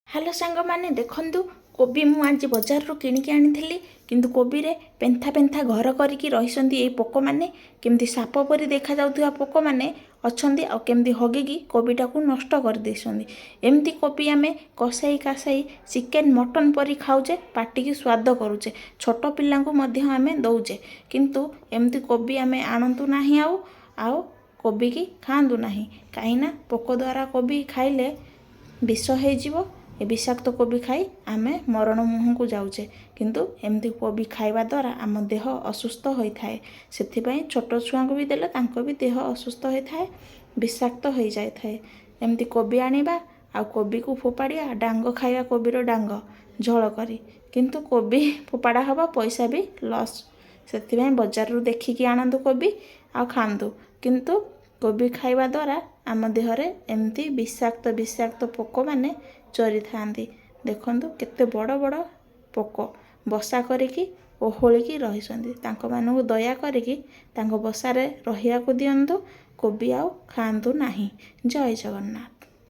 Hello सांग मैंने देखु कोबी मु आज बजार रू किणिकी आनी किंतु कोबी रे पेंथा पेंथा घर करके रही पोक मैंने केमती साप परी देखा जाउथुवा पोक मैंने अच्छी आ केमती हगिकी कोबीटा को नष्ट कर देइछन्ती। एमती कोबी आमे कसाई कासाई चिकेन मटन परी खाऊचे पाटी की स्वाद करूचे छोट पिला आमे दौचे किंतु एमती कोबी आमे आणतु नाही आउ कोबी की खातु नाही कहीं पोक द्वारा कोबी खाइले विष हो ए विषाक्त कोबी खाई आमे मरण मुह को जाऊे किंतु एमती कोबी खाइबा द्वारा आम देह असुस्थ होता है से छोट छुआ को भी देले तांको भी देह असुस्थ होता है विषाक्त हो जाए। एमती कोबी आनिबा आ कोबी को फोपाड़िया डांग खाइबा कोबीर डांग झोल करी किंतु कोबी फोपाड़ा हवा पैसा भी लॉस से बजार रू देखिकी आणतु कोबी आ खातु किंतु कोबी खाइबा द्वारा आम देहरे एमती विषाक्त विषाक्त पोक मैंने चरी थांती। देखंतु केते बड़ बड़ पोक बसा करिकी ओहोलिकी रहिसंती तांको मानकु दया करिकी तांको बसारे रहिया को दियंतु कोबी आउ खातु नाही। जय जगन्नाथ।